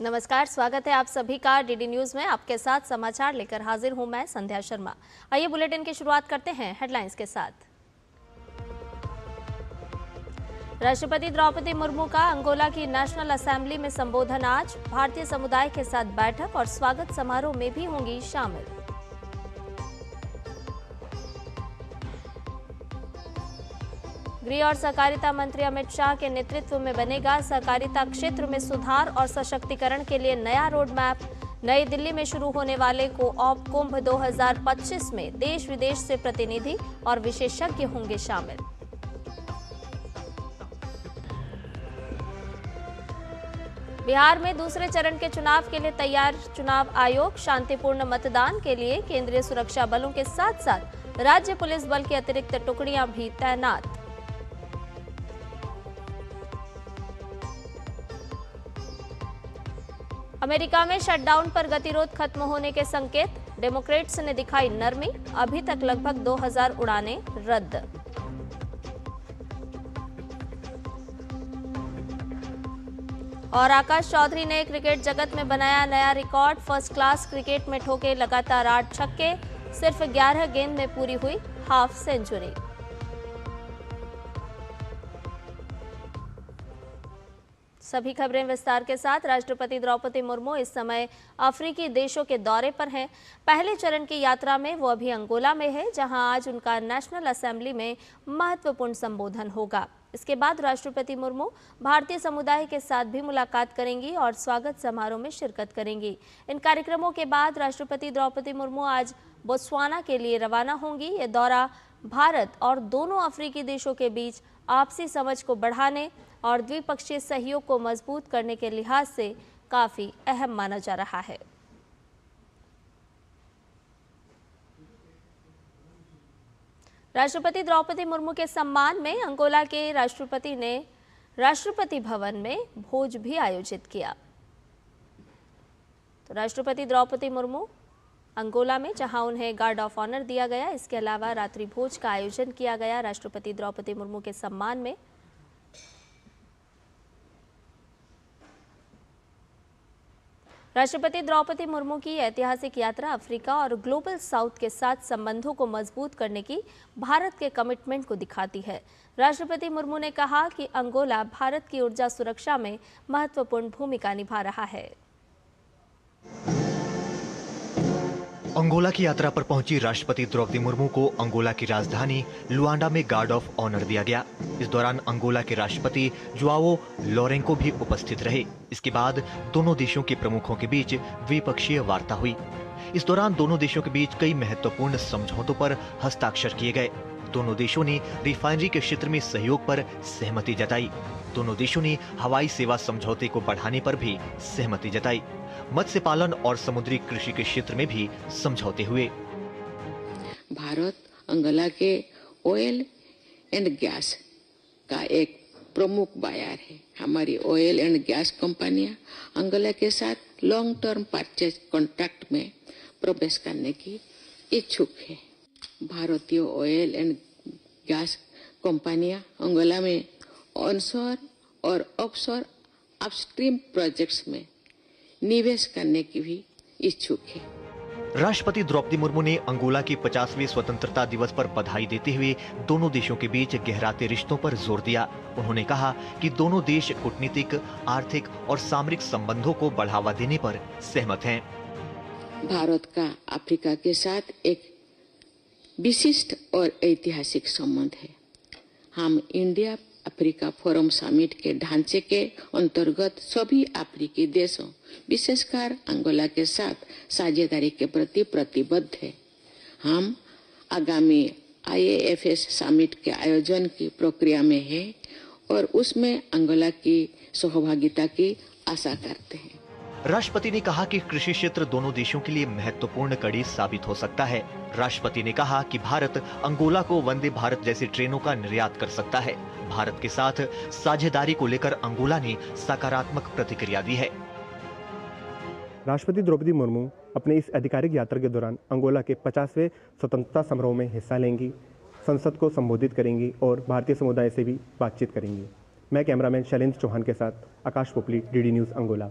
नमस्कार, स्वागत है आप सभी का डीडी न्यूज में। आपके साथ समाचार लेकर हाजिर हूं मैं संध्या शर्मा। आइए बुलेटिन की शुरुआत करते हैं हेडलाइंस के साथ। राष्ट्रपति द्रौपदी मुर्मू का अंगोला की नेशनल असेंबली में संबोधन आज। भारतीय समुदाय के साथ बैठक और स्वागत समारोह में भी होंगी शामिल। गृह और सहकारिता मंत्री अमित शाह के नेतृत्व में बनेगा सहकारिता क्षेत्र में सुधार और सशक्तिकरण के लिए नया रोड मैप। नई दिल्ली में शुरू होने वाले कोऑप कुंभ 2025 में देश विदेश से प्रतिनिधि और विशेषज्ञ होंगे शामिल। बिहार में दूसरे चरण के चुनाव के लिए तैयार चुनाव आयोग। शांतिपूर्ण मतदान के लिए केंद्रीय सुरक्षा बलों के साथ साथ राज्य पुलिस बल की अतिरिक्त टुकड़ियां भी तैनात। अमेरिका में शटडाउन पर गतिरोध खत्म होने के संकेत। डेमोक्रेट्स ने दिखाई नरमी। अभी तक लगभग 2000 उड़ानें रद्द। और आकाश चौधरी ने क्रिकेट जगत में बनाया नया रिकॉर्ड। फर्स्ट क्लास क्रिकेट में ठोके लगातार 8 छक्के। सिर्फ 11 गेंद में पूरी हुई हाफ सेंचुरी। सभी खबरें विस्तार के साथ। राष्ट्रपति द्रौपदी मुर्मू इस समय अफ्रीकी देशों के दौरे पर हैं। पहले चरण की यात्रा में वो अभी अंगोला में है, जहां आज उनका नेशनल असेंबली में महत्वपूर्ण संबोधन होगा। इसके बाद राष्ट्रपति मुर्मू भारतीय समुदाय के साथ भी मुलाकात करेंगी और स्वागत समारोह में शिरकत करेंगी। इन कार्यक्रमों के बाद राष्ट्रपति द्रौपदी मुर्मू आज बोत्सवाना के लिए रवाना होंगी। ये दौरा भारत और दोनों अफ्रीकी देशों के बीच आपसी समझ को बढ़ाने और द्विपक्षीय सहयोग को मजबूत करने के लिहाज से काफी अहम माना जा रहा है। राष्ट्रपति द्रौपदी मुर्मू के सम्मान में अंगोला के राष्ट्रपति ने राष्ट्रपति भवन में भोज भी आयोजित किया। तो राष्ट्रपति द्रौपदी मुर्मू अंगोला में, जहां उन्हें गार्ड ऑफ ऑनर दिया गया, इसके अलावा रात्रि भोज का आयोजन किया गया राष्ट्रपति द्रौपदी मुर्मू के सम्मान में। राष्ट्रपति द्रौपदी मुर्मू की ऐतिहासिक यात्रा अफ्रीका और ग्लोबल साउथ के साथ संबंधों को मजबूत करने की भारत के कमिटमेंट को दिखाती है। राष्ट्रपति मुर्मू ने कहा कि अंगोला भारत की ऊर्जा सुरक्षा में महत्वपूर्ण भूमिका निभा रहा है। अंगोला की यात्रा पर पहुंची राष्ट्रपति द्रौपदी मुर्मू को अंगोला की राजधानी लुआंडा में गार्ड ऑफ ऑनर दिया गया। इस दौरान अंगोला के राष्ट्रपति जुआओ लोरेंको भी उपस्थित रहे। इसके बाद दोनों देशों के प्रमुखों के बीच द्विपक्षीय वार्ता हुई। इस दौरान दोनों देशों के बीच कई महत्वपूर्ण समझौतों पर हस्ताक्षर किए गए। दोनों देशों ने रिफाइनरी के क्षेत्र में सहयोग पर सहमति जताई। दोनों देशों ने हवाई सेवा समझौते को बढ़ाने पर भी सहमति जताई। मत्स्य पालन और समुद्री कृषि के क्षेत्र में भी समझौते हुए। भारत अंगोला के ऑयल एंड गैस का एक प्रमुख बायर है। हमारी ऑयल एंड गैस कंपनियां अंगोला के साथ लॉन्ग टर्म परचेज कॉन्ट्रैक्ट में प्रवेश करने की इच्छुक है। भारतीय ऑयल एंड गैस कंपनियां अंगोला में ऑनशोर और ऑफशोर अपस्ट्रीम प्रोजेक्ट्स में निवेश करने की भी इच्छुक है। राष्ट्रपति द्रौपदी मुर्मू ने अंगोला के 50वें स्वतंत्रता दिवस पर बधाई देते हुए दोनों देशों के बीच गहराते रिश्तों पर जोर दिया। उन्होंने कहा कि दोनों देश कूटनीतिक, आर्थिक और सामरिक संबंधों को बढ़ावा देने पर सहमत हैं। भारत का अफ्रीका के साथ एक विशिष्ट और ऐतिहासिक संबंध है। हम इंडिया अफ्रीका फोरम समिट के ढांचे के अंतर्गत सभी अफ्रीकी देशों, विशेषकर अंगोला के साथ साझेदारी के प्रति प्रतिबद्ध है। हम आगामी IAFS समिट के आयोजन की प्रक्रिया में है और उसमें अंगोला की सहभागिता की आशा करते हैं। राष्ट्रपति ने कहा कि कृषि क्षेत्र दोनों देशों के लिए महत्वपूर्ण कड़ी साबित हो सकता है। राष्ट्रपति ने कहा कि भारत अंगोला को वंदे भारत जैसी ट्रेनों का निर्यात कर सकता है। भारत के साथ साझेदारी को लेकर अंगोला ने सकारात्मक प्रतिक्रिया दी है। राष्ट्रपति द्रौपदी मुर्मू अपने इस आधिकारिक यात्रा के दौरान अंगोला के 50वें स्वतंत्रता समारोह में हिस्सा लेंगी, संसद को संबोधित करेंगी और भारतीय समुदाय से भी बातचीत करेंगी। मैं कैमरामैन शैलेंद्र चौहान के साथ आकाश पोपली, डीडी न्यूज़ अंगोला।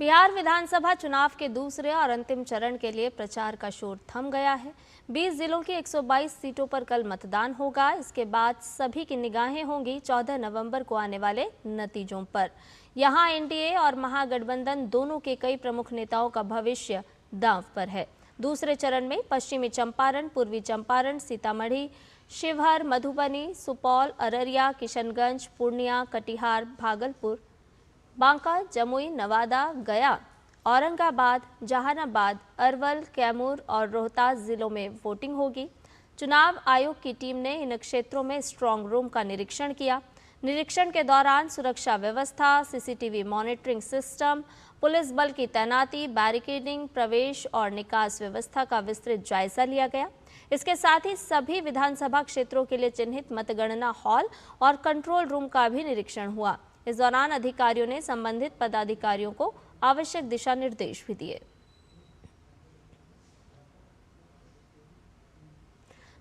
बिहार विधानसभा चुनाव के दूसरे और अंतिम चरण के लिए प्रचार का शोर थम गया है। 20 जिलों की 122 सीटों पर कल मतदान होगा। इसके बाद सभी की निगाहें होंगी 14 नवंबर को आने वाले नतीजों पर। यहां एनडीए और महागठबंधन दोनों के कई प्रमुख नेताओं का भविष्य दांव पर है। दूसरे चरण में पश्चिमी चंपारण, पूर्वी चंपारण, सीतामढ़ी, शिवहर, मधुबनी, सुपौल, अररिया, किशनगंज, पूर्णिया, कटिहार, भागलपुर, बांका, जमुई, नवादा, गया, औरंगाबाद, जहानाबाद, अरवल, कैमूर और रोहतास जिलों में वोटिंग होगी। चुनाव आयोग की टीम ने इन क्षेत्रों में स्ट्रांग रूम का निरीक्षण किया। निरीक्षण के दौरान सुरक्षा व्यवस्था, सीसीटीवी मॉनिटरिंग सिस्टम, पुलिस बल की तैनाती, बैरिकेडिंग, प्रवेश और निकास व्यवस्था का विस्तृत जायजा लिया गया। इसके साथ ही सभी विधानसभा क्षेत्रों के लिए चिन्हित मतगणना हॉल और कंट्रोल रूम का भी निरीक्षण हुआ। इस दौरान अधिकारियों ने संबंधित पदाधिकारियों को आवश्यक दिशा निर्देश भी दिए।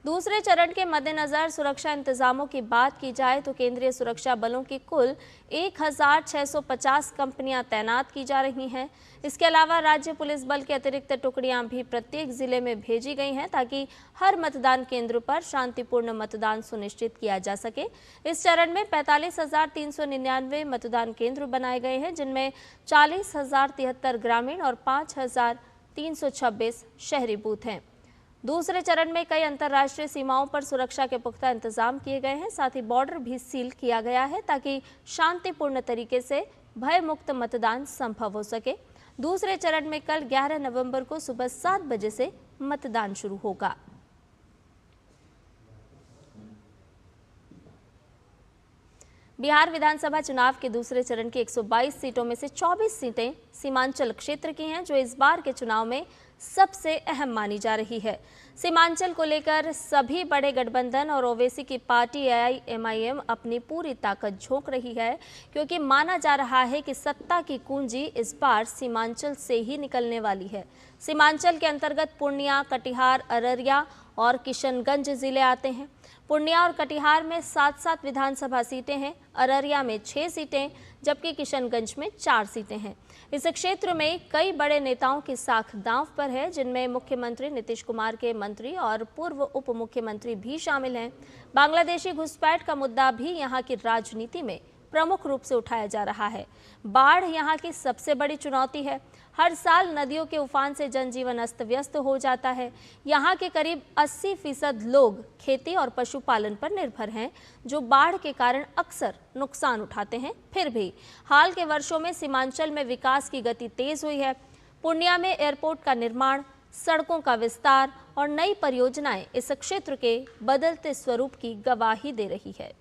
दूसरे चरण के मद्देनजर सुरक्षा इंतजामों की बात की जाए तो केंद्रीय सुरक्षा बलों की कुल 1650 कंपनियां तैनात की जा रही हैं। इसके अलावा राज्य पुलिस बल की अतिरिक्त टुकड़ियां भी प्रत्येक जिले में भेजी गई हैं ताकि हर मतदान केंद्र पर शांतिपूर्ण मतदान सुनिश्चित किया जा सके। इस चरण में 45,399 मतदान केंद्र बनाए गए हैं, जिनमें 40,073 ग्रामीण और 5,326 शहरी बूथ हैं। दूसरे चरण में कई अंतर्राष्ट्रीय सीमाओं पर सुरक्षा के पुख्ता इंतजाम किए गए हैं। साथ ही बॉर्डर भी सील किया गया है ताकि शांतिपूर्ण तरीके से भयमुक्त मतदान संभव हो सके। दूसरे चरण में कल 11 नवंबर को सुबह 7 बजे से मतदान शुरू होगा। बिहार विधानसभा चुनाव के दूसरे चरण की 122 सीटों में से 24 सीटें सीमांचल क्षेत्र की हैं, जो इस बार के चुनाव में सबसे अहम मानी जा रही है। सीमांचल को लेकर सभी बड़े गठबंधन और ओवैसी की पार्टी AIMIM अपनी पूरी ताकत झोंक रही है, क्योंकि माना जा रहा है कि सत्ता की कुंजी इस बार सीमांचल से ही निकलने वाली है। सीमांचल के अंतर्गत पूर्णिया, कटिहार, अररिया और किशनगंज जिले आते हैं। पूर्णिया और कटिहार में 7-7 विधानसभा सीटें हैं, अररिया में 6 सीटें जबकि किशनगंज में 4 सीटें हैं। इस क्षेत्र में कई बड़े नेताओं की साख दांव पर है, जिनमें मुख्यमंत्री नीतीश कुमार के मंत्री और पूर्व उप मुख्यमंत्री भी शामिल हैं। बांग्लादेशी घुसपैठ का मुद्दा भी यहाँ की राजनीति में प्रमुख रूप से उठाया जा रहा है। बाढ़ यहाँ की सबसे बड़ी चुनौती है। हर साल नदियों के उफान से जनजीवन अस्त व्यस्त हो जाता है। यहाँ के करीब 80% लोग खेती और पशुपालन पर निर्भर हैं, जो बाढ़ के कारण अक्सर नुकसान उठाते हैं। फिर भी हाल के वर्षों में सीमांचल में विकास की गति तेज हुई है। पूर्णिया में एयरपोर्ट का निर्माण, सड़कों का विस्तार और नई परियोजनाएं इस क्षेत्र के बदलते स्वरूप की गवाही दे रही है।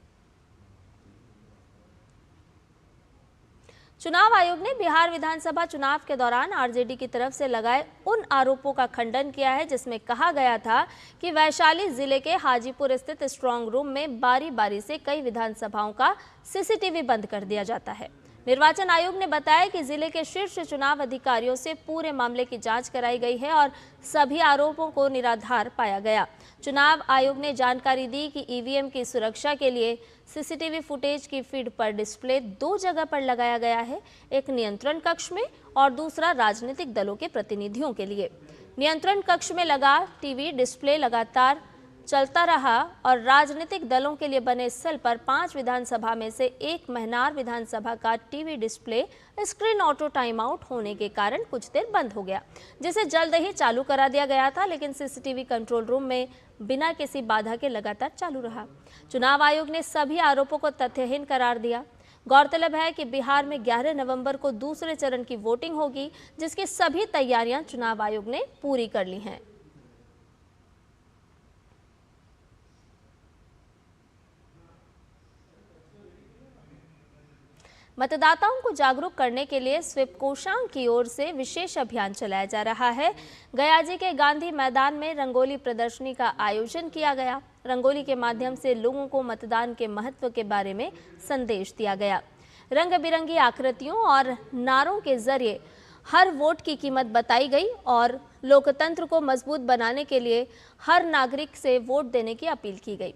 चुनाव आयोग ने बिहार विधानसभा चुनाव के दौरान आरजेडी की तरफ से लगाए उन आरोपों का खंडन किया है जिसमें कहा गया था कि वैशाली जिले के हाजीपुर स्थित स्ट्रांग रूम में बारी बारी से कई विधानसभाओं का सीसीटीवी बंद कर दिया जाता है। निर्वाचन आयोग ने बताया कि जिले के शीर्ष चुनाव अधिकारियों से पूरे मामले की जांच कराई गई है और सभी आरोपों को निराधार पाया गया। चुनाव आयोग ने जानकारी दी कि ईवीएम की सुरक्षा के लिए सीसीटीवी फुटेज की फीड पर डिस्प्ले 2 जगह पर लगाया गया है, एक नियंत्रण कक्ष में और दूसरा राजनीतिक दलों के प्रतिनिधियों के लिए। नियंत्रण कक्ष में लगा टीवी डिस्प्ले लगातार चलता रहा और राजनीतिक दलों के लिए बने सेल पर 5 विधानसभा में से एक महनार विधानसभा का TV display screen auto time out होने के कारण कुछ देर बंद हो गया, जिसे जल्द ही चालू करा दिया गया था, लेकिन सीसीटीवी कंट्रोल रूम में बिना किसी बाधा के लगातार चालू रहा। चुनाव आयोग ने सभी आरोपों को तथ्यहीन करार दिया। गौरतलब है कि बिहार में 11 नवंबर को दूसरे चरण की वोटिंग होगी, जिसकी सभी तैयारियां चुनाव आयोग ने पूरी कर ली हैं। मतदाताओं को जागरूक करने के लिए स्वीप कोषांग की ओर से विशेष अभियान चलाया जा रहा है। गयाजी के गांधी मैदान में रंगोली प्रदर्शनी का आयोजन किया गया। रंगोली के माध्यम से लोगों को मतदान के महत्व के बारे में संदेश दिया गया। रंग बिरंगी आकृतियों और नारों के जरिए हर वोट की कीमत बताई गई और लोकतंत्र को मजबूत बनाने के लिए हर नागरिक से वोट देने की अपील की गई।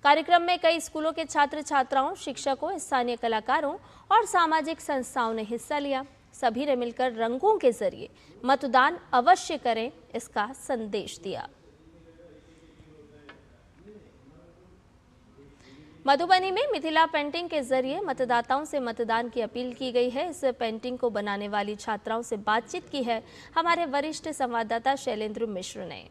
कार्यक्रम में कई स्कूलों के छात्र छात्राओं, शिक्षकों, स्थानीय कलाकारों और सामाजिक संस्थाओं ने हिस्सा लिया। सभी ने मिलकर रंगों के जरिए मतदान अवश्य करें इसका संदेश दिया। मधुबनी में मिथिला पेंटिंग के जरिए मतदाताओं से मतदान की अपील की गई है। इस पेंटिंग को बनाने वाली छात्राओं से बातचीत की है हमारे वरिष्ठ संवाददाता शैलेंद्र मिश्र ने।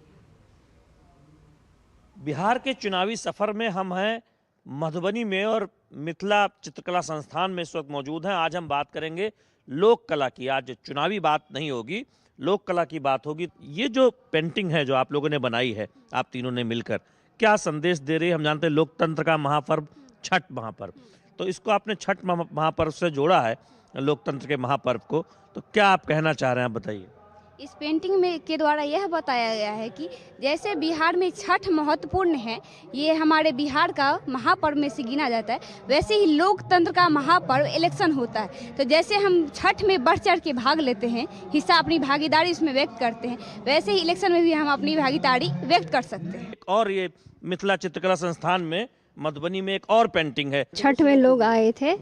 बिहार के चुनावी सफर में हम हैं मधुबनी में और मिथिला चित्रकला संस्थान में इस वक्त मौजूद हैं। आज हम बात करेंगे लोक कला की। आज चुनावी बात नहीं होगी, लोक कला की बात होगी। ये जो पेंटिंग है जो आप लोगों ने बनाई है, आप तीनों ने मिलकर, क्या संदेश दे रही है? हम जानते हैं लोकतंत्र का महापर्व छठ महापर्व, तो इसको आपने छठ महापर्व से जोड़ा है, लोकतंत्र के महापर्व को, तो क्या आप कहना चाह रहे हैं, आप बताइए। इस पेंटिंग में के द्वारा यह बताया गया है कि जैसे बिहार में छठ महत्वपूर्ण है, ये हमारे बिहार का महापर्व में से गिना जाता है, वैसे ही लोकतंत्र का महापर्व इलेक्शन होता है। तो जैसे हम छठ में बढ़ चढ़ के भाग लेते हैं, हिस्सा अपनी भागीदारी उसमें व्यक्त करते हैं, वैसे ही इलेक्शन में भी हम अपनी भागीदारी व्यक्त कर सकते हैं। और ये मिथिला चित्रकला संस्थान में मधुबनी में एक और पेंटिंग है। छठ में लोग आए थे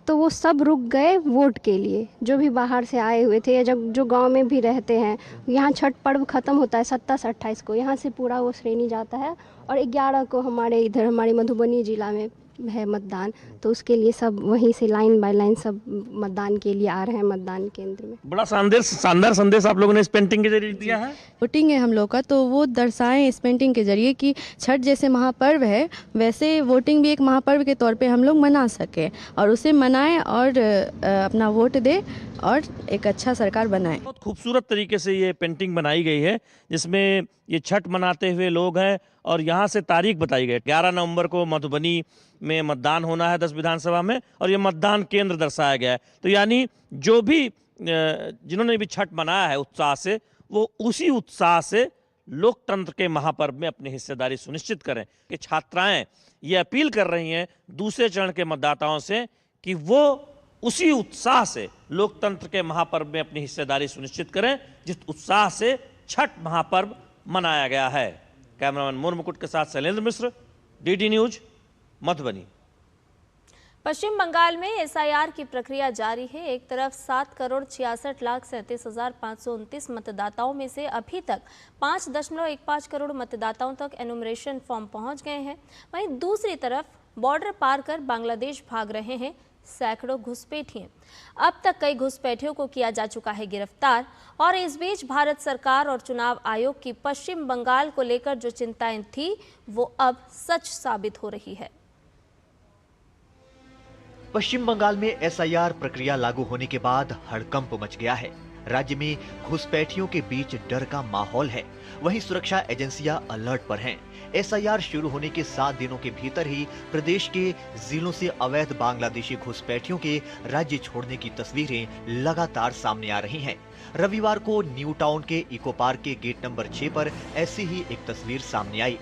तो वो सब रुक गए वोट के लिए, जो भी बाहर से आए हुए थे या जो गांव में भी रहते हैं। यहाँ छठ पर्व खत्म होता है 27 से 28 को, यहाँ से पूरा वो श्रेणी जाता है और 11 को हमारे इधर हमारे मधुबनी जिला में है मतदान, तो उसके लिए सब वहीं से लाइन बाय लाइन सब मतदान के लिए आ रहे हैं मतदान केंद्र में। बड़ा शानदार संदेश आप लोगों ने इस पेंटिंग के जरिए दिया है। वोटिंग है हम लोग का, तो वो दर्शाएं इस पेंटिंग के जरिए कि छठ जैसे महापर्व है, वैसे वोटिंग भी एक महापर्व के तौर पे हम लोग मना सके और उसे मनाएं और अपना वोट दे और एक अच्छा सरकार बनाएं। बहुत खूबसूरत तरीके से ये पेंटिंग बनाई गई है, जिसमें ये छठ मनाते हुए लोग हैं और यहाँ से तारीख बताई गई। 11 नवंबर को मधुबनी में मतदान होना है 10 विधानसभा में, और ये मतदान केंद्र दर्शाया गया है। तो यानी जो भी जिन्होंने भी छठ मनाया है उत्साह से, वो उसी उत्साह से लोकतंत्र के महापर्व में अपनी हिस्सेदारी सुनिश्चित करें। कि छात्राएं ये अपील कर रही हैं दूसरे चरण के मतदाताओं से कि वो उसी उत्साह से लोकतंत्र के महापर्व में अपनी हिस्सेदारी सुनिश्चित करें जिस उत्साह से छठ महापर्व मनाया गया है। कैमरामैन मोर मुकुट के साथ शैलेंद्र मिश्र, डीडी न्यूज, मधुबनी। पश्चिम बंगाल में एसआईआर की प्रक्रिया जारी है। एक तरफ 7,66,37,529 मतदाताओं में से अभी तक 5.15 करोड़ मतदाताओं तक एनुमरेशन फॉर्म पहुंच गए हैं। वहीं दूसरी तरफ बॉर्डर पार कर बांग्लादेश भाग रहे हैं सैकड़ों घुसपैठिए। अब तक कई घुसपैठियों को किया जा चुका है गिरफ्तार। और इस बीच भारत सरकार और चुनाव आयोग की पश्चिम बंगाल को लेकर जो चिंताएं थी वो अब सच साबित हो रही है। पश्चिम बंगाल में एसआईआर प्रक्रिया लागू होने के बाद हड़कंप मच गया है। राज्य में घुसपैठियों के बीच डर का माहौल है, वहीं सुरक्षा एजेंसियां अलर्ट पर हैं। एसआईआर शुरू होने के 7 दिनों के भीतर ही प्रदेश के जिलों से अवैध बांग्लादेशी घुसपैठियों के राज्य छोड़ने की तस्वीरें लगातार सामने आ रही हैं। रविवार को न्यू टाउन के इको पार्क के गेट नंबर 6 पर ऐसी ही एक तस्वीर सामने आई।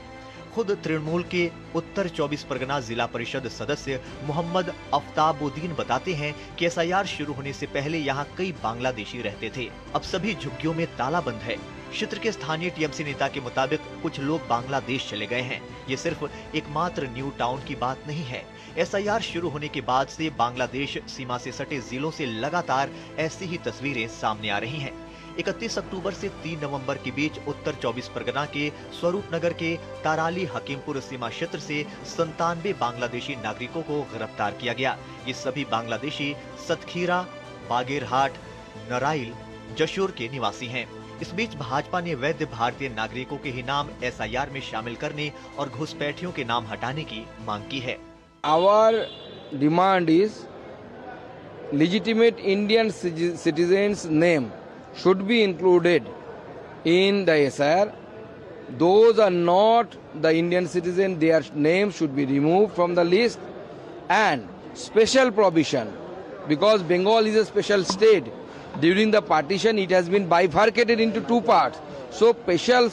खुद तृणमूल के उत्तर 24 परगना जिला परिषद सदस्य मोहम्मद अफ्ताबुद्दीन बताते हैं कि एसआईआर शुरू होने से पहले यहां कई बांग्लादेशी रहते थे। अब सभी झुग्गियों में ताला बंद है। क्षेत्र के स्थानीय टीएमसी नेता के मुताबिक कुछ लोग बांग्लादेश चले गए हैं। ये सिर्फ एकमात्र न्यू टाउन की बात नहीं है। एसआईआर शुरू होने के बाद से बांग्लादेश सीमा से सटे जिलों से लगातार ऐसी ही तस्वीरें सामने आ रही हैं। 31 अक्टूबर से 3 नवंबर के बीच उत्तर 24 परगना के स्वरूपनगर के ताराली हकीमपुर सीमा क्षेत्र से 97 बांग्लादेशी नागरिकों को गिरफ्तार किया गया। ये सभी बांग्लादेशी सतखीरा, बागेरहाट, नराइल, जशोर के निवासी हैं। इस बीच भाजपा ने वैध भारतीय नागरिकों के ही नाम एसआईआर में शामिल करने और घुसपैठियों के नाम हटाने की मांग की है। Our demand is legitimate Indian citizens' name should be included in the SIR. Those are not the Indian citizen, their name should be removed from the list, and special provision, because Bengal is a special state. During the partition it has been bifurcated into 2 parts. So special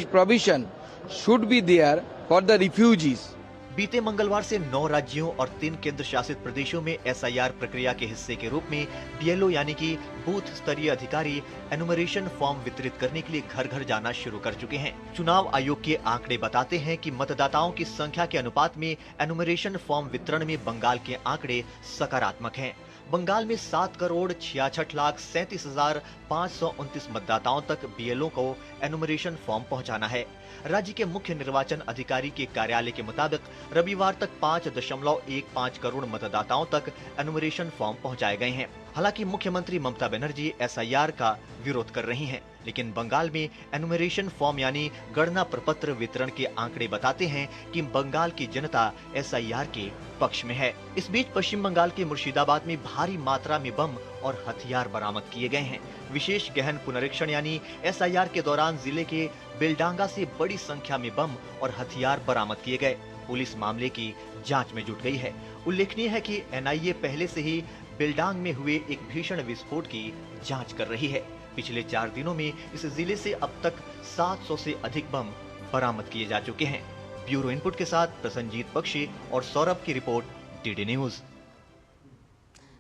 provision should be there for the refugees. बीते मंगलवार से 9 राज्यों और 3 केंद्र शासित प्रदेशों में SIR प्रक्रिया के हिस्से के रूप में बीएलओ यानी कि बूथ स्तरीय अधिकारी एनुमरेशन फॉर्म वितरित करने के लिए घर घर जाना शुरू कर चुके हैं। चुनाव आयोग के आंकड़े बताते हैं कि मतदाताओं की संख्या के अनुपात में एनुमरेशन फॉर्म वितरण में बंगाल के आंकड़े सकारात्मक हैं। बंगाल में 7,66,37,529 मतदाताओं तक बीएलओ को एनुमरेशन फॉर्म पहुंचाना है। राज्य के मुख्य निर्वाचन अधिकारी के कार्यालय के मुताबिक रविवार तक 5.15 करोड़ मतदाताओं तक एनुमरेशन फॉर्म पहुंचाए गए हैं। हालांकि मुख्यमंत्री ममता बनर्जी एसआईआर का विरोध कर रही हैं, लेकिन बंगाल में एनुमरेशन फॉर्म यानी गणना प्रपत्र वितरण के आंकड़े बताते हैं कि बंगाल की जनता एसआईआर के पक्ष में है। इस बीच पश्चिम बंगाल के मुर्शिदाबाद में भारी मात्रा में बम और हथियार बरामद किए गए हैं। विशेष गहन पुनरीक्षण यानी एसआईआर के दौरान जिले के बेलडांगा से बड़ी संख्या में बम और हथियार बरामद किए गए। पुलिस मामले की जांच में जुट गई है। उल्लेखनीय है कि एनआईए पहले से ही बेलडांग में हुए एक भीषण विस्फोट की जांच कर रही है। पिछले 4 दिनों में इस जिले से अब तक 700 से अधिक बम बरामद किए जा चुके हैं। ब्यूरो इनपुट के साथ प्रसन्नजीत बख्शी और सौरभ की रिपोर्ट, डीडी न्यूज।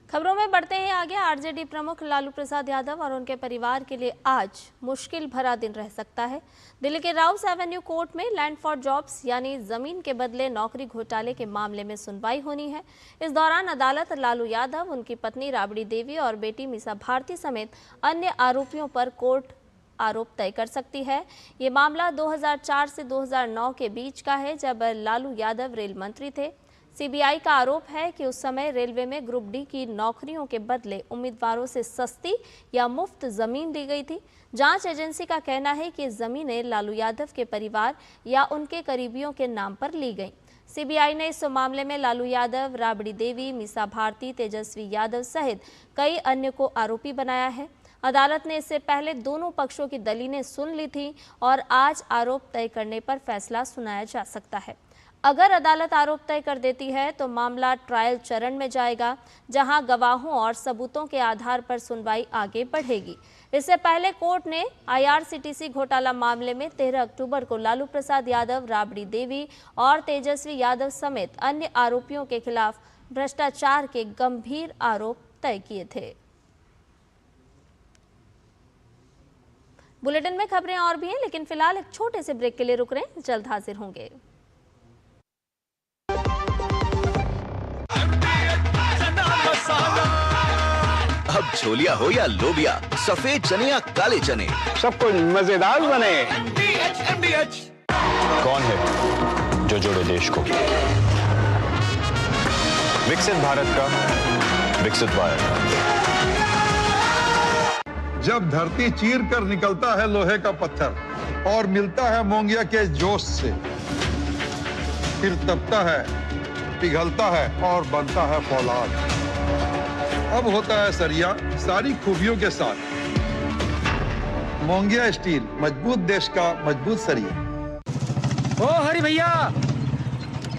खबरों में बढ़ते हैं आगे। आरजेडी प्रमुख लालू प्रसाद यादव और उनके परिवार के लिए आज मुश्किल भरा दिन रह सकता है। दिल्ली के राउस एवेन्यू कोर्ट में लैंड फॉर जॉब्स यानी जमीन के बदले नौकरी घोटाले के मामले में सुनवाई होनी है। इस दौरान अदालत लालू यादव, उनकी पत्नी राबड़ी देवी और बेटी मीसा भारती समेत अन्य आरोपियों पर कोर्ट आरोप तय कर सकती है। ये मामला 2004 से 2009 के बीच का है, जब लालू यादव रेल मंत्री थे। सीबीआई का आरोप है कि उस समय रेलवे में ग्रुप डी की नौकरियों के बदले उम्मीदवारों से सस्ती या मुफ्त जमीन दी गई थी। जांच एजेंसी का कहना है कि जमीनें लालू यादव के परिवार या उनके करीबियों के नाम पर ली गईं। सीबीआई ने इस मामले में लालू यादव, राबड़ी देवी, मीसा भारती, तेजस्वी यादव सहित कई अन्य को आरोपी बनाया है। अदालत ने इससे पहले दोनों पक्षों की दलीलें सुन ली थी और आज आरोप तय करने पर फैसला सुनाया जा सकता है। अगर अदालत आरोप तय कर देती है तो मामला ट्रायल चरण में जाएगा, जहां गवाहों और सबूतों के आधार पर सुनवाई आगे बढ़ेगी। इससे पहले कोर्ट ने आईआरसीटीसी घोटाला मामले में 13 अक्टूबर को लालू प्रसाद यादव, राबड़ी देवी और तेजस्वी यादव समेत अन्य आरोपियों के खिलाफ भ्रष्टाचार के गंभीर आरोप तय किए थे। बुलेटिन में खबरें और भी हैं, लेकिन फिलहाल एक छोटे से ब्रेक के लिए रुक रहे हैं। जल्द हाजिर होंगे। अब छोलिया हो या लोबिया, सफेद चने या काले चने, सब कुछ मजेदार बने। कौन है जो जोड़े देश को? विकसित भारत का विकसित भारत। जब धरती चीर कर निकलता है लोहे का पत्थर और मिलता है मोंगिया के जोश से, फिर तपता है, पिघलता है और बनता है फौलाद। अब होता है सरिया सारी खूबियों के साथ। मोंगिया स्टील, मजबूत देश का मजबूत सरिया। ओ हरी भैया,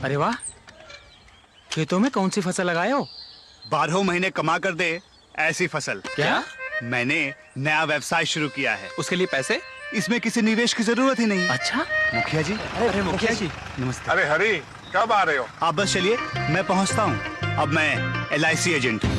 अरे वाह, खेतों में कौन सी फसल लगाए हो? 12 महीने कमा कर दे ऐसी फसल। क्या? मैंने नया व्यवसाय शुरू किया है। उसके लिए पैसे? इसमें किसी निवेश की जरूरत ही नहीं। अच्छा मुखिया जी। अरे मुखिया जी नमस्ते। अरे हरी, कब आ रहे हो? आप बस चलिए, मैं पहुंचता हूं। अब मैं LIC एजेंट हूं।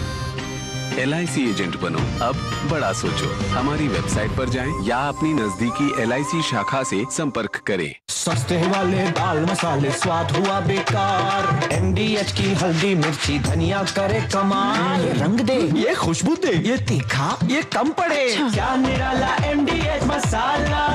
LIC एजेंट बनो, अब बड़ा सोचो। हमारी वेबसाइट पर जाएं या अपनी नजदीकी LIC शाखा से संपर्क करें। सस्ते वाले दाल मसाले स्वाद हुआ बेकार, MDH की हल्दी मिर्ची धनिया करे कमाल। ये रंग दे, ये खुशबू दे, ये तीखा, ये कम पड़े। क्या निराला MDH मसाला।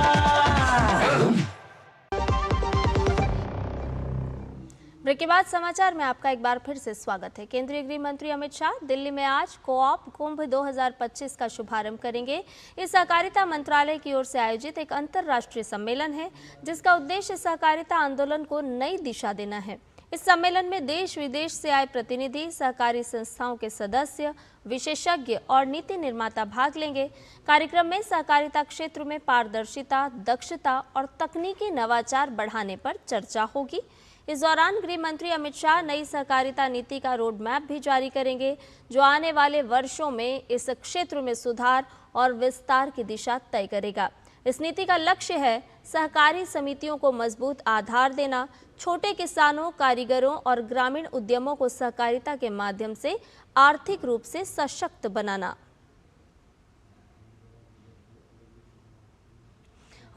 ब्रेक के बाद समाचार में आपका एक बार फिर से स्वागत है। केंद्रीय गृह मंत्री अमित शाह दिल्ली में आज कोऑप कुंभ 2025 का शुभारंभ करेंगे। इस सहकारिता मंत्रालय की ओर से आयोजित एक अंतर्राष्ट्रीय सम्मेलन है, जिसका उद्देश्य सहकारिता आंदोलन को नई दिशा देना है। इस सम्मेलन में देश विदेश से आए प्रतिनिधि, सहकारी संस्थाओं के सदस्य, विशेषज्ञ और नीति निर्माता भाग लेंगे। कार्यक्रम में सहकारिता क्षेत्र में पारदर्शिता, दक्षता और तकनीकी नवाचार बढ़ाने पर चर्चा होगी। इस दौरान गृह मंत्री अमित शाह नई सहकारिता नीति का रोड मैप भी जारी करेंगे, जो आने वाले वर्षों में इस क्षेत्र में सुधार और विस्तार की दिशा तय करेगा। इस नीति का लक्ष्य है सहकारी समितियों को मजबूत आधार देना, छोटे किसानों, कारीगरों और ग्रामीण उद्यमों को सहकारिता के माध्यम से आर्थिक रूप से सशक्त बनाना।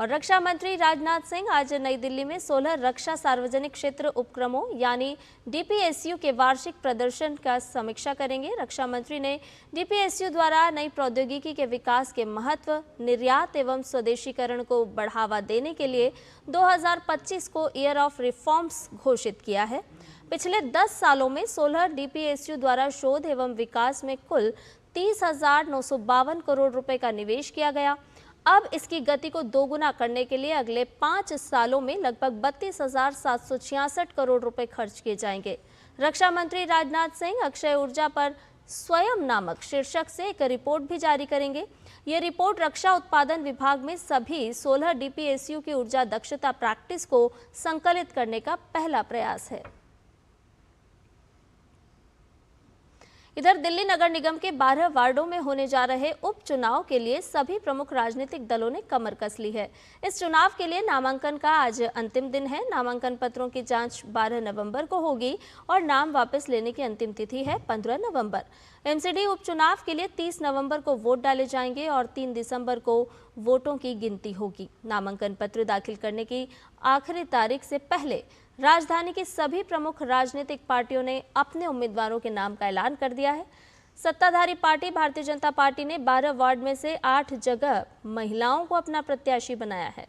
और रक्षा मंत्री राजनाथ सिंह आज नई दिल्ली में 16 रक्षा सार्वजनिक क्षेत्र उपक्रमों यानी DPSU के वार्षिक प्रदर्शन का समीक्षा करेंगे। रक्षा मंत्री ने DPSU द्वारा नई प्रौद्योगिकी के विकास के महत्व, निर्यात एवं स्वदेशीकरण को बढ़ावा देने के लिए 2025 को ईयर ऑफ रिफॉर्म्स घोषित किया है। पिछले 10 सालों में 16 DPSU द्वारा शोध एवं विकास में कुल 30,952 करोड़ रुपए का निवेश किया गया। अब इसकी गति को दोगुना करने के लिए अगले 5 सालों में लगभग 32,766 करोड़ रुपए खर्च किए जाएंगे। रक्षा मंत्री राजनाथ सिंह अक्षय ऊर्जा पर स्वयं नामक शीर्षक से एक रिपोर्ट भी जारी करेंगे। ये रिपोर्ट रक्षा उत्पादन विभाग में सभी 16 DPSU की ऊर्जा दक्षता प्रैक्टिस को संकलित करने का पहला प्रयास है। इधर दिल्ली नगर निगम के 12 वार्डों में होने जा रहे उपचुनाव के लिए सभी प्रमुख राजनीतिक दलों ने कमर कस ली है। इस चुनाव के लिए नामांकन का आज अंतिम दिन है। नामांकन पत्रों की जांच 12 नवंबर को होगी और नाम वापस लेने की अंतिम तिथि है 15 नवंबर। MCD उपचुनाव के लिए 30 नवंबर को वोट डाले जाएंगे और 3 दिसंबर को वोटों की गिनती होगी। नामांकन पत्र दाखिल करने की आखिरी तारीख से पहले राजधानी की सभी प्रमुख राजनीतिक पार्टियों ने अपने उम्मीदवारों के नाम का ऐलान कर दिया है। सत्ताधारी पार्टी भारतीय जनता पार्टी ने 12 वार्ड में से 8 जगह महिलाओं को अपना प्रत्याशी बनाया है।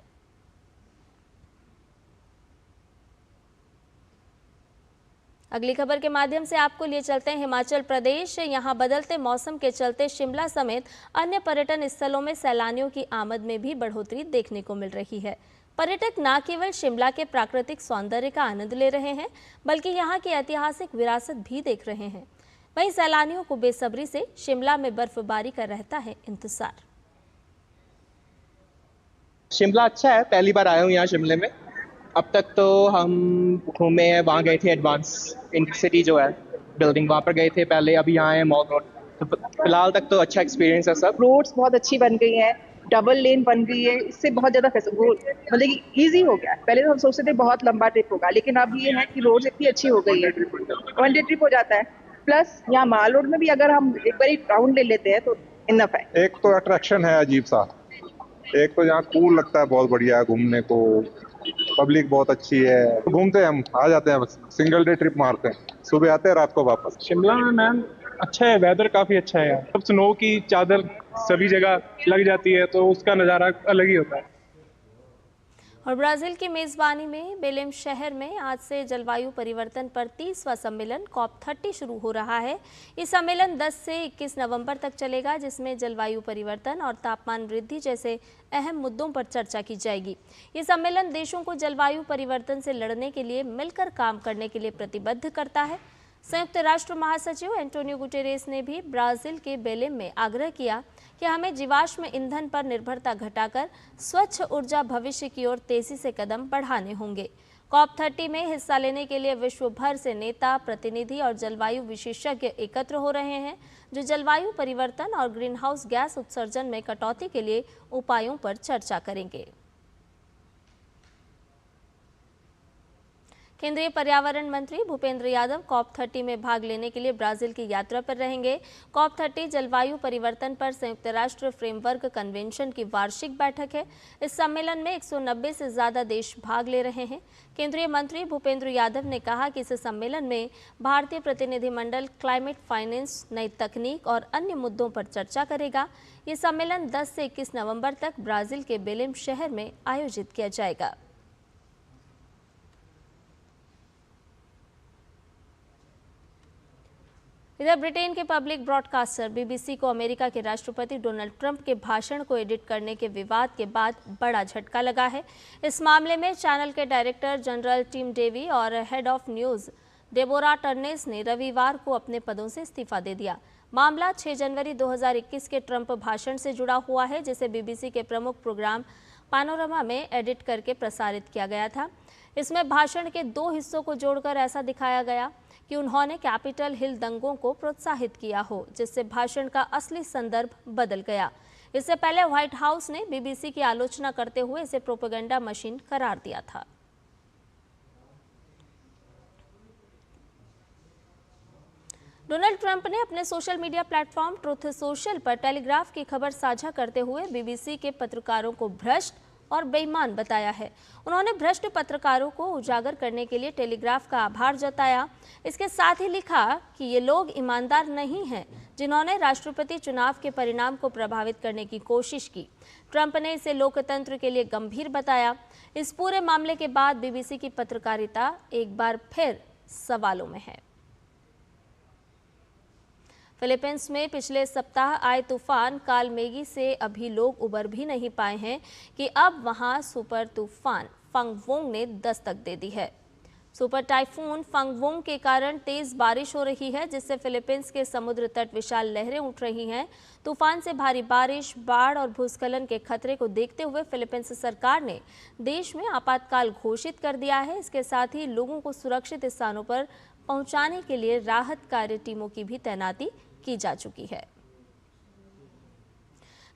अगली खबर के माध्यम से आपको लिए चलते हैं हिमाचल प्रदेश। यहां बदलते मौसम के चलते शिमला समेत अन्य पर्यटन स्थलों में सैलानियों की आमद में भी बढ़ोतरी देखने को मिल रही है। पर्यटक न केवल शिमला के प्राकृतिक सौंदर्य का आनंद ले रहे हैं बल्कि यहाँ की ऐतिहासिक विरासत भी देख रहे हैं। वहीं सैलानियों को बेसब्री से शिमला में बर्फबारी का रहता है इंतजार। शिमला अच्छा है, पहली बार आया हूँ यहाँ शिमले में। अब तक तो हम घूमे हैं, वहाँ गए थे एडवांस इंटर सिटी जो है बिल्डिंग, वहाँ पर गए थे पहले, अभी यहाँ है मॉल रोड। तो फिलहाल तक तो अच्छा एक्सपीरियंस है सब। रोड्स बहुत अच्छी बन गई हैं, डबल लेन बन गई है, इससे बहुत ज़्यादा मतलब कि ईजी हो गया। पहले तो हम सोचते थे बहुत लंबा ट्रिप होगा, लेकिन अब ये है कि रोड्स इतनी अच्छी हो गई है, 1 डे ट्रिप हो जाता है। प्लस यहाँ माल रोड में भी अगर हम एक बार राउंड ले लेते हैं तो इनफ है। एक तो अट्रैक्शन है अजीब सा, एक तो यहाँ कूल लगता है, बहुत बढ़िया है घूमने को, पब्लिक बहुत अच्छी है, घूमते हैं हम, आ जाते हैं, बस सिंगल डे ट्रिप मारते हैं, सुबह आते हैं रात को वापस। शिमला में मैम अच्छा है, वेदर काफी अच्छा है यार, अब स्नो की चादर सभी जगह लग जाती है तो उसका नज़ारा अलग ही होता है। और ब्राजील की मेजबानी में बेलेम शहर में आज से जलवायु परिवर्तन पर 30वां सम्मेलन COP30 शुरू हो रहा है। इस सम्मेलन 10 से 21 नवंबर तक चलेगा, जिसमें जलवायु परिवर्तन और तापमान वृद्धि जैसे अहम मुद्दों पर चर्चा की जाएगी। ये सम्मेलन देशों को जलवायु परिवर्तन से लड़ने के लिए मिलकर काम करने के लिए प्रतिबद्ध करता है। संयुक्त राष्ट्र महासचिव एंटोनियो गुटेरेस ने भी ब्राजील के बेलेम में आग्रह किया कि हमें जीवाश्म ईंधन पर निर्भरता घटाकर स्वच्छ ऊर्जा भविष्य की ओर तेजी से कदम बढ़ाने होंगे। COP30 में हिस्सा लेने के लिए विश्व भर से नेता, प्रतिनिधि और जलवायु विशेषज्ञ एकत्र हो रहे हैं, जो जलवायु परिवर्तन और ग्रीन हाउस गैस उत्सर्जन में कटौती के लिए उपायों पर चर्चा करेंगे। केंद्रीय पर्यावरण मंत्री भूपेंद्र यादव COP30 में भाग लेने के लिए ब्राजील की यात्रा पर रहेंगे। COP30 जलवायु परिवर्तन पर संयुक्त राष्ट्र फ्रेमवर्क कन्वेंशन की वार्षिक बैठक है। इस सम्मेलन में 190 से ज्यादा देश भाग ले रहे हैं। केंद्रीय मंत्री भूपेंद्र यादव ने कहा कि इस सम्मेलन में भारतीय प्रतिनिधिमंडल क्लाइमेट फाइनेंस, नई तकनीक और अन्य मुद्दों पर चर्चा करेगा। ये सम्मेलन 10 से 21 नवंबर तक ब्राजील के बेलेम शहर में आयोजित किया जाएगा। इधर ब्रिटेन के पब्लिक ब्रॉडकास्टर BBC को अमेरिका के राष्ट्रपति डोनाल्ड ट्रंप के भाषण को एडिट करने के विवाद के बाद बड़ा झटका लगा है। इस मामले में चैनल के डायरेक्टर जनरल टिम डेवी और हेड ऑफ न्यूज़ डेबोरा टर्नेस ने रविवार को अपने पदों से इस्तीफा दे दिया। मामला 6 जनवरी 2021 के ट्रंप भाषण से जुड़ा हुआ है, जिसे BBC के प्रमुख प्रोग्राम पैनोरमा में एडिट करके प्रसारित किया गया था। इसमें भाषण के 2 हिस्सों को जोड़कर ऐसा दिखाया गया कि उन्होंने कैपिटल हिल दंगों को प्रोत्साहित किया हो, जिससे भाषण का असली संदर्भ बदल गया। इससे पहले व्हाइट हाउस ने BBC की आलोचना करते हुए इसे प्रोपेगेंडा मशीन करार दिया था। डोनाल्ड ट्रंप ने अपने social media platform truth social पर टेलीग्राफ की खबर साझा करते हुए BBC के पत्रकारों को भ्रष्ट और बेईमान बताया है। उन्होंने भ्रष्ट पत्रकारों को उजागर करने के लिए टेलीग्राफ का आभार जताया। इसके साथ ही लिखा कि ये लोग ईमानदार नहीं हैं जिन्होंने राष्ट्रपति चुनाव के परिणाम को प्रभावित करने की कोशिश की। ट्रंप ने इसे लोकतंत्र के लिए गंभीर बताया। इस पूरे मामले के बाद बीबीसी की पत्रकारिता एक बार फिर सवालों में है। फिलीपींस में पिछले सप्ताह आए तूफान कालमेगी से अभी लोग उबर भी नहीं पाए हैं कि अब वहां सुपर तूफान फंगवोंग ने दस्तक दे दी है। सुपर टाइफून फंगवोंग के कारण तेज बारिश हो रही है, जिससे फिलीपींस के समुद्र तट विशाल लहरें उठ रही हैं। तूफान से भारी बारिश, बाढ़ और भूस्खलन के खतरे को देखते हुए फिलीपींस सरकार ने देश में आपातकाल घोषित कर दिया है। इसके साथ ही लोगों को सुरक्षित स्थानों पर पहुंचाने के लिए राहत कार्य टीमों की भी तैनाती की जा चुकी है।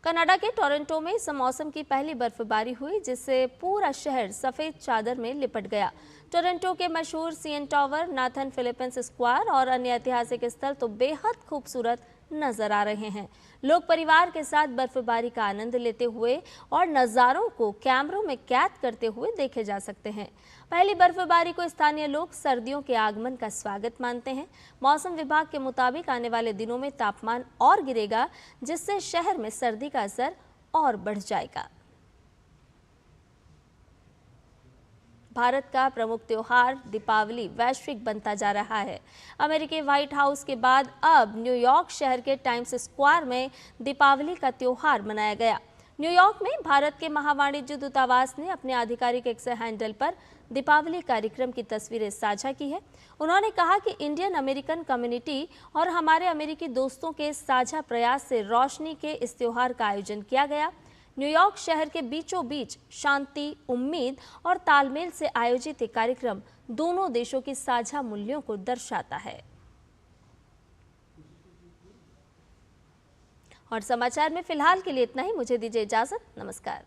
कनाडा के टोरंटो में इस मौसम की पहली बर्फबारी हुई, जिससे पूरा शहर सफेद चादर में लिपट गया। टोरंटो के मशहूर CN tower, Nathan Phillips square और अन्य ऐतिहासिक स्थल तो बेहद खूबसूरत नजर आ रहे हैं। लोग परिवार के साथ बर्फबारी का आनंद लेते हुए और नज़ारों को कैमरों में कैद करते हुए देखे जा सकते हैं। पहली बर्फबारी को स्थानीय लोग सर्दियों के आगमन का स्वागत मानते हैं। मौसम विभाग के मुताबिक आने वाले दिनों में तापमान और गिरेगा, जिससे शहर में सर्दी का असर और बढ़ जाएगा। भारत का प्रमुख त्योहार दीपावली वैश्विक बनता जा रहा है। अमेरिकी व्हाइट हाउस के बाद अब न्यूयॉर्क शहर के टाइम्स स्क्वायर में दीपावली का त्योहार मनाया गया। न्यूयॉर्क में भारत के महावाणिज्य दूतावास ने अपने आधिकारिक एक्स हैंडल पर दीपावली कार्यक्रम की तस्वीरें साझा की है। उन्होंने कहा कि इंडियन अमेरिकन कम्युनिटी और हमारे अमेरिकी दोस्तों के साझा प्रयास से रोशनी के इस त्योहार का आयोजन किया गया। न्यूयॉर्क शहर के बीचों बीच शांति, उम्मीद और तालमेल से आयोजित ये कार्यक्रम दोनों देशों की साझा मूल्यों को दर्शाता है। और समाचार में फिलहाल के लिए इतना ही। मुझे दीजिए इजाजत। नमस्कार।